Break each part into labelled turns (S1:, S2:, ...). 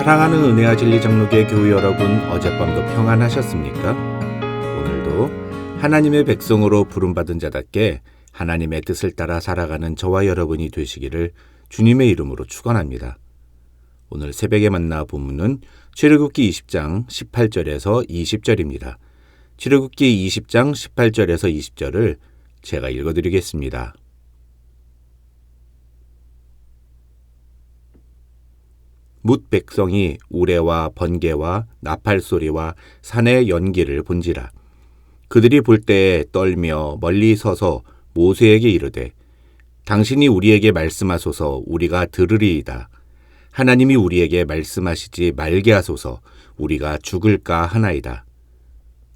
S1: 사랑하는 은혜와 진리 장로교회 교우 여러분, 어젯밤도 평안하셨습니까? 오늘도 하나님의 백성으로 부름받은 자답게 하나님의 뜻을 따라 살아가는 저와 여러분이 되시기를 주님의 이름으로 축원합니다. 오늘 새벽에 만나 본문은 출애굽기 20장 18절에서 20절입니다. 출애굽기 20장 18절에서 20절을 제가 읽어드리겠습니다. 뭇 백성이 우레와 번개와 나팔 소리와 산의 연기를 본지라. 그들이 볼 때에 떨며 멀리 서서 모세에게 이르되 당신이 우리에게 말씀하소서 우리가 들으리이다. 하나님이 우리에게 말씀하시지 말게 하소서 우리가 죽을까 하나이다.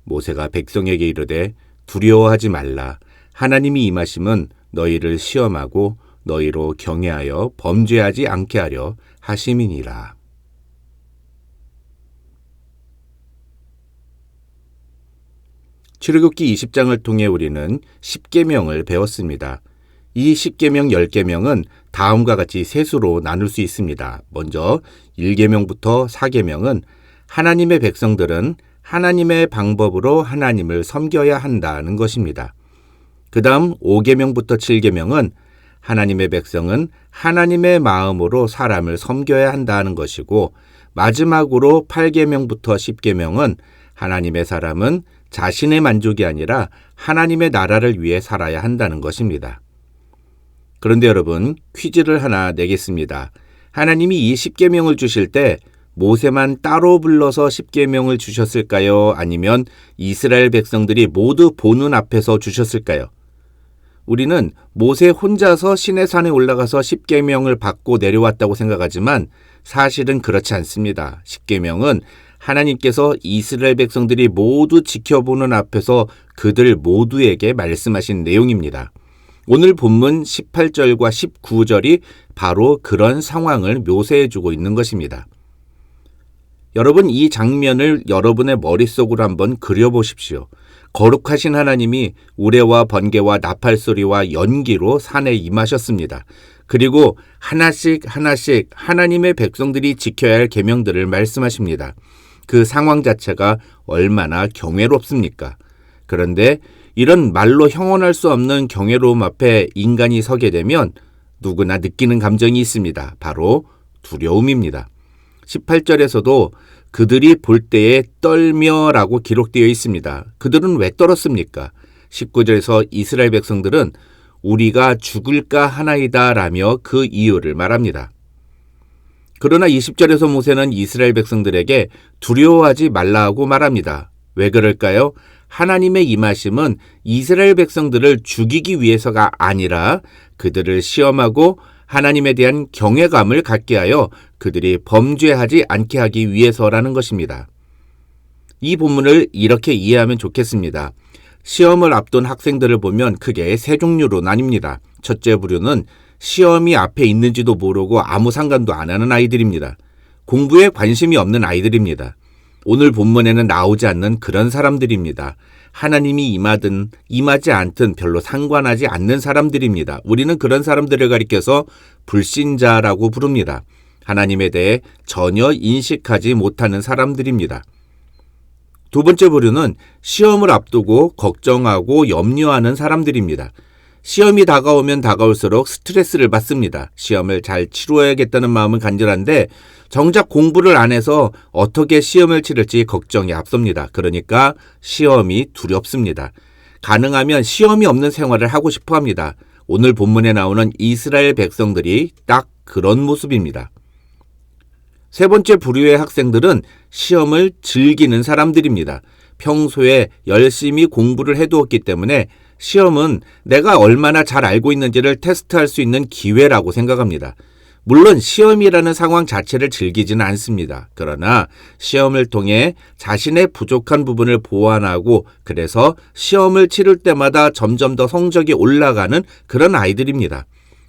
S1: 모세가 백성에게 이르되 두려워하지 말라. 하나님이 임하심은 너희를 시험하고 너희로 경외하여 범죄하지 않게 하려 하심이니라. 출애굽기 20장을 통해 우리는 10계명을 배웠습니다. 이 10계명 10계명은 다음과 같이 셋으로 나눌 수 있습니다. 먼저 1계명부터 4계명은 하나님의 백성들은 하나님의 방법으로 하나님을 섬겨야 한다는 것입니다. 그 다음 5계명부터 7계명은 하나님의 백성은 하나님의 마음으로 사람을 섬겨야 한다는 것이고, 마지막으로 8계명부터 10계명은 하나님의 사람은 자신의 만족이 아니라 하나님의 나라를 위해 살아야 한다는 것입니다. 그런데 여러분, 퀴즈를 하나 내겠습니다. 하나님이 이 10계명을 주실 때 모세만 따로 불러서 10계명을 주셨을까요? 아니면 이스라엘 백성들이 모두 보는 앞에서 주셨을까요? 우리는 모세 혼자서 시내산에 올라가서 10계명을 받고 내려왔다고 생각하지만 사실은 그렇지 않습니다. 10계명은 하나님께서 이스라엘 백성들이 모두 지켜보는 앞에서 그들 모두에게 말씀하신 내용입니다. 오늘 본문 18절과 19절이 바로 그런 상황을 묘사해주고 있는 것입니다. 여러분, 이 장면을 여러분의 머릿속으로 한번 그려보십시오. 거룩하신 하나님이 우레와 번개와 나팔 소리와 연기로 산에 임하셨습니다. 그리고 하나씩 하나님의 백성들이 지켜야 할 계명들을 말씀하십니다. 그 상황 자체가 얼마나 경외롭습니까? 그런데 이런 말로 형언할 수 없는 경외로움 앞에 인간이 서게 되면 누구나 느끼는 감정이 있습니다. 바로 두려움입니다. 18절에서도 그들이 볼 때에 떨며라고 기록되어 있습니다. 그들은 왜 떨었습니까? 19절에서 이스라엘 백성들은 우리가 죽을까 하나이다 라며 그 이유를 말합니다. 그러나 20절에서 모세는 이스라엘 백성들에게 두려워하지 말라고 말합니다. 왜 그럴까요? 하나님의 임하심은 이스라엘 백성들을 죽이기 위해서가 아니라 그들을 시험하고 하나님에 대한 경외감을 갖게 하여 그들이 범죄하지 않게 하기 위해서라는 것입니다. 이 본문을 이렇게 이해하면 좋겠습니다. 시험을 앞둔 학생들을 보면 크게 세 종류로 나뉩니다. 첫째 부류는 시험이 앞에 있는지도 모르고 아무 상관도 안 하는 아이들입니다. 공부에 관심이 없는 아이들입니다. 오늘 본문에는 나오지 않는 그런 사람들입니다. 하나님이 임하든 임하지 않든 별로 상관하지 않는 사람들입니다. 우리는 그런 사람들을 가리켜서 불신자라고 부릅니다. 하나님에 대해 전혀 인식하지 못하는 사람들입니다. 두 번째 부류는 시험을 앞두고 걱정하고 염려하는 사람들입니다. 시험이 다가오면 다가올수록 스트레스를 받습니다. 시험을 잘 치루어야겠다는 마음은 간절한데 정작 공부를 안 해서 어떻게 시험을 치를지 걱정이 앞섭니다. 그러니까 시험이 두렵습니다. 가능하면 시험이 없는 생활을 하고 싶어 합니다. 오늘 본문에 나오는 이스라엘 백성들이 딱 그런 모습입니다. 세 번째 부류의 학생들은 시험을 즐기는 사람들입니다. 평소에 열심히 공부를 해두었기 때문에 시험은 내가 얼마나 잘 알고 있는지를 테스트할 수 있는 기회라고 생각합니다. 물론 시험이라는 상황 자체를 즐기지는 않습니다. 그러나 시험을 통해 자신의 부족한 부분을 보완하고 그래서 시험을 치를 때마다 점점 더 성적이 올라가는 그런 아이들입니다.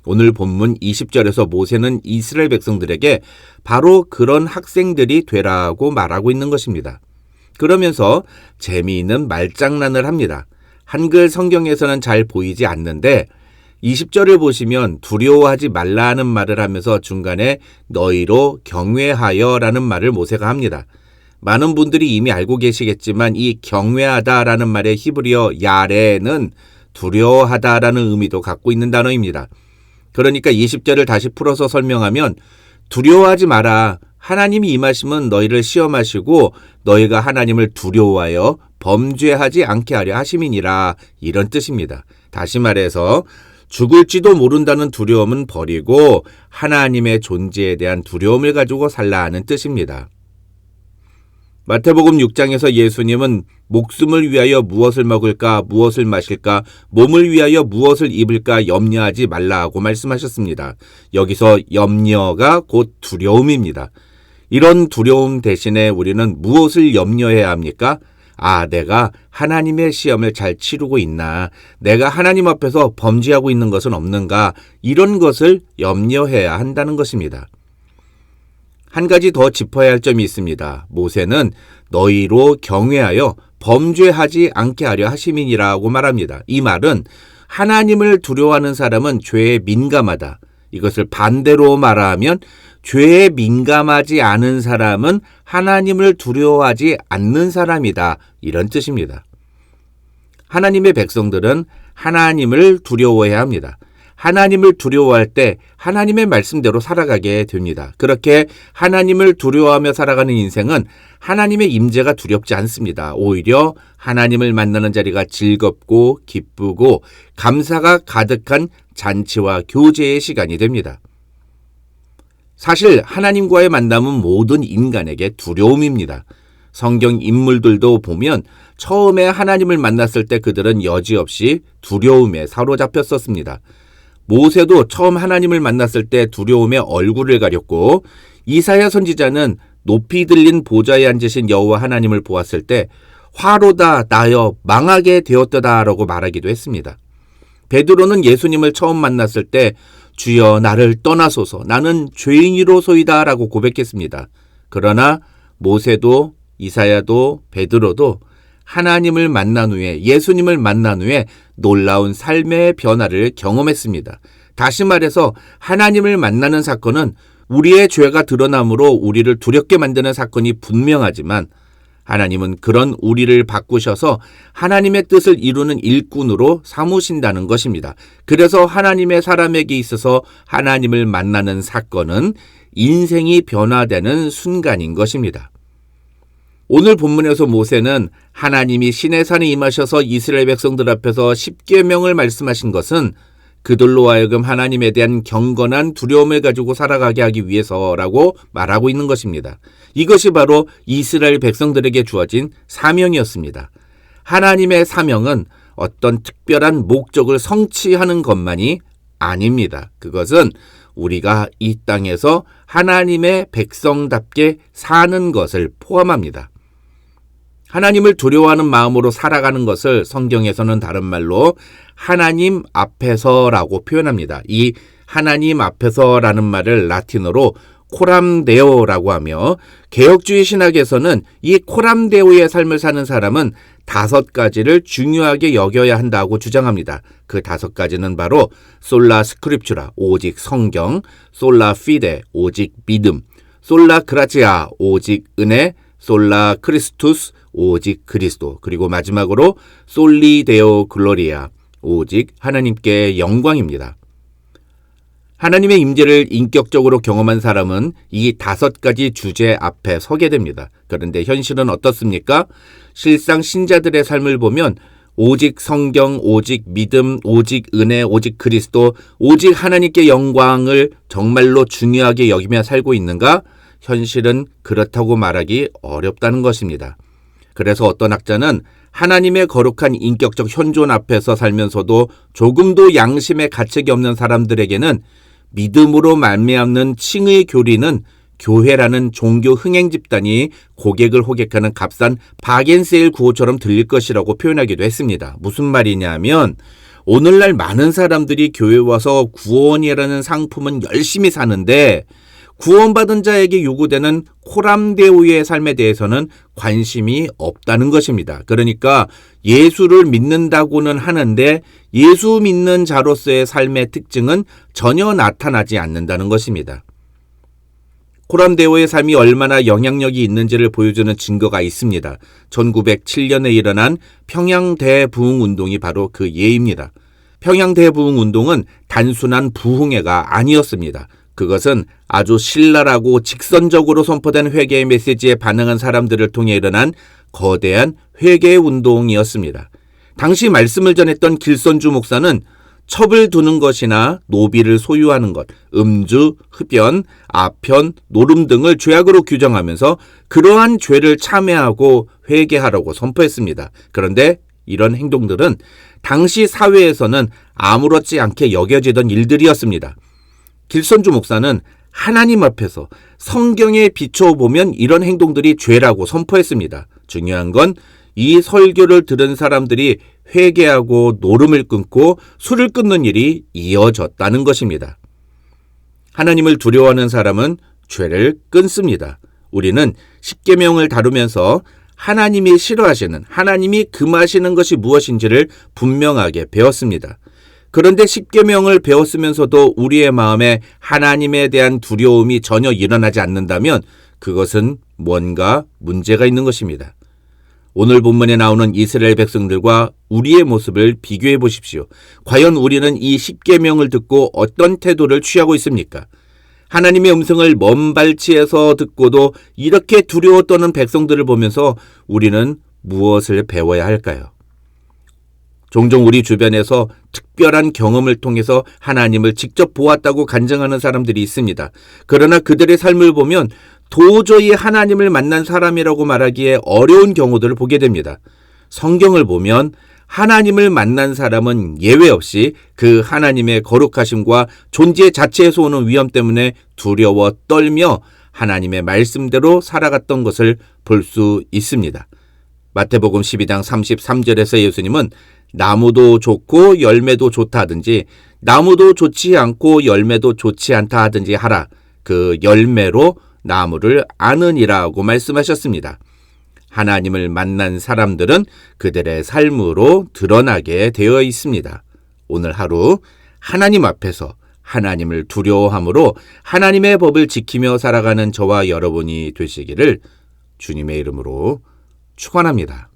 S1: 오늘 본문 20절에서 모세는 이스라엘 백성들에게 바로 그런 학생들이 되라고 말하고 있는 것입니다. 그러면서 재미있는 말장난을 합니다. 한글 성경에서는 잘 보이지 않는데 20절을 보시면 두려워하지 말라는 말을 하면서 중간에 너희로 경외하여라는 말을 모세가 합니다. 많은 분들이 이미 알고 계시겠지만 이 경외하다라는 말의 히브리어 야레는 두려워하다라는 의미도 갖고 있는 단어입니다. 그러니까 20절을 다시 풀어서 설명하면 두려워하지 마라. 하나님이 임하시면 너희를 시험하시고 너희가 하나님을 두려워하여 범죄하지 않게 하려 하심이니라, 이런 뜻입니다. 다시 말해서 죽을지도 모른다는 두려움은 버리고 하나님의 존재에 대한 두려움을 가지고 살라 하는 뜻입니다. 마태복음 6장에서 예수님은 목숨을 위하여 무엇을 먹을까, 무엇을 마실까, 몸을 위하여 무엇을 입을까 염려하지 말라고 말씀하셨습니다. 여기서 염려가 곧 두려움입니다. 이런 두려움 대신에 우리는 무엇을 염려해야 합니까? 내가 하나님의 시험을 잘 치르고 있나? 내가 하나님 앞에서 범죄하고 있는 것은 없는가? 이런 것을 염려해야 한다는 것입니다. 한 가지 더 짚어야 할 점이 있습니다. 모세는 너희로 경외하여 범죄하지 않게 하려 하심이니라고 말합니다. 이 말은 하나님을 두려워하는 사람은 죄에 민감하다. 이것을 반대로 말하면 죄에 민감하지 않은 사람은 하나님을 두려워하지 않는 사람이다, 이런 뜻입니다. 하나님의 백성들은 하나님을 두려워해야 합니다. 하나님을 두려워할 때 하나님의 말씀대로 살아가게 됩니다. 그렇게 하나님을 두려워하며 살아가는 인생은 하나님의 임재가 두렵지 않습니다. 오히려 하나님을 만나는 자리가 즐겁고 기쁘고 감사가 가득한 잔치와 교제의 시간이 됩니다. 사실 하나님과의 만남은 모든 인간에게 두려움입니다. 성경 인물들도 보면 처음에 하나님을 만났을 때 그들은 여지없이 두려움에 사로잡혔었습니다. 모세도 처음 하나님을 만났을 때 두려움에 얼굴을 가렸고, 이사야 선지자는 높이 들린 보좌에 앉으신 여호와 하나님을 보았을 때 화로다 나여 망하게 되었다라고 말하기도 했습니다. 베드로는 예수님을 처음 만났을 때 주여 나를 떠나소서 나는 죄인이로소이다 라고 고백했습니다. 그러나 모세도 이사야도 베드로도 하나님을 만난 후에, 예수님을 만난 후에 놀라운 삶의 변화를 경험했습니다. 다시 말해서 하나님을 만나는 사건은 우리의 죄가 드러남으로 우리를 두렵게 만드는 사건이 분명하지만 하나님은 그런 우리를 바꾸셔서 하나님의 뜻을 이루는 일꾼으로 삼으신다는 것입니다. 그래서 하나님의 사람에게 있어서 하나님을 만나는 사건은 인생이 변화되는 순간인 것입니다. 오늘 본문에서 모세는 하나님이 시내산에 임하셔서 이스라엘 백성들 앞에서 십계명을 말씀하신 것은 그들로 하여금 하나님에 대한 경건한 두려움을 가지고 살아가게 하기 위해서라고 말하고 있는 것입니다. 이것이 바로 이스라엘 백성들에게 주어진 사명이었습니다. 하나님의 사명은 어떤 특별한 목적을 성취하는 것만이 아닙니다. 그것은 우리가 이 땅에서 하나님의 백성답게 사는 것을 포함합니다. 하나님을 두려워하는 마음으로 살아가는 것을 성경에서는 다른 말로 하나님 앞에서라고 표현합니다. 이 하나님 앞에서라는 말을 라틴어로 코람데오라고 하며, 개혁주의 신학에서는 이 코람데오의 삶을 사는 사람은 5가지를 중요하게 여겨야 한다고 주장합니다. 그 5가지는 바로 솔라 스크립추라, 오직 성경, 솔라 피데, 오직 믿음, 솔라 그라치아, 오직 은혜, 솔라 크리스투스, 오직 그리스도, 그리고 마지막으로 솔리 데오 글로리아, 오직 하나님께 영광입니다. 하나님의 임재를 인격적으로 경험한 사람은 이 5가지 주제 앞에 서게 됩니다. 그런데 현실은 어떻습니까? 실상 신자들의 삶을 보면 오직 성경, 오직 믿음, 오직 은혜, 오직 그리스도, 오직 하나님께 영광을 정말로 중요하게 여기며 살고 있는가? 현실은 그렇다고 말하기 어렵다는 것입니다. 그래서 어떤 학자는 하나님의 거룩한 인격적 현존 앞에서 살면서도 조금도 양심의 가책이 없는 사람들에게는 믿음으로 말미암는 칭의 교리는 교회라는 종교 흥행 집단이 고객을 호객하는 값싼 바겐세일 구호처럼 들릴 것이라고 표현하기도 했습니다. 무슨 말이냐면 오늘날 많은 사람들이 교회 와서 구원이라는 상품은 열심히 사는데 구원받은 자에게 요구되는 코람데오의 삶에 대해서는 관심이 없다는 것입니다. 그러니까 예수를 믿는다고는 하는데 예수 믿는 자로서의 삶의 특징은 전혀 나타나지 않는다는 것입니다. 코람데오의 삶이 얼마나 영향력이 있는지를 보여주는 증거가 있습니다. 1907년에 일어난 평양대부흥운동이 바로 그 예입니다. 평양대부흥운동은 단순한 부흥회가 아니었습니다. 그것은 아주 신랄하고 직선적으로 선포된 회개의 메시지에 반응한 사람들을 통해 일어난 거대한 회개 운동이었습니다. 당시 말씀을 전했던 길선주 목사는 첩을 두는 것이나 노비를 소유하는 것, 음주, 흡연, 아편, 노름 등을 죄악으로 규정하면서 그러한 죄를 참회하고 회개하라고 선포했습니다. 그런데 이런 행동들은 당시 사회에서는 아무렇지 않게 여겨지던 일들이었습니다. 길선주 목사는 하나님 앞에서 성경에 비춰보면 이런 행동들이 죄라고 선포했습니다. 중요한 건 이 설교를 들은 사람들이 회개하고 노름을 끊고 술을 끊는 일이 이어졌다는 것입니다. 하나님을 두려워하는 사람은 죄를 끊습니다. 우리는 십계명을 다루면서 하나님이 싫어하시는, 하나님이 금하시는 것이 무엇인지를 분명하게 배웠습니다. 그런데 십계명을 배웠으면서도 우리의 마음에 하나님에 대한 두려움이 전혀 일어나지 않는다면 그것은 뭔가 문제가 있는 것입니다. 오늘 본문에 나오는 이스라엘 백성들과 우리의 모습을 비교해 보십시오. 과연 우리는 이 십계명을 듣고 어떤 태도를 취하고 있습니까? 하나님의 음성을 먼 발치에서 듣고도 이렇게 두려워 떠는 백성들을 보면서 우리는 무엇을 배워야 할까요? 종종 우리 주변에서 특별한 경험을 통해서 하나님을 직접 보았다고 간증하는 사람들이 있습니다. 그러나 그들의 삶을 보면 도저히 하나님을 만난 사람이라고 말하기에 어려운 경우들을 보게 됩니다. 성경을 보면 하나님을 만난 사람은 예외 없이 그 하나님의 거룩하심과 존재 자체에서 오는 위험 때문에 두려워 떨며 하나님의 말씀대로 살아갔던 것을 볼 수 있습니다. 마태복음 12장 33절에서 예수님은 나무도 좋고 열매도 좋다 하든지 나무도 좋지 않고 열매도 좋지 않다 하든지 하라. 그 열매로 나무를 아느니라고 말씀하셨습니다. 하나님을 만난 사람들은 그들의 삶으로 드러나게 되어 있습니다. 오늘 하루 하나님 앞에서 하나님을 두려워함으로 하나님의 법을 지키며 살아가는 저와 여러분이 되시기를 주님의 이름으로 축원합니다.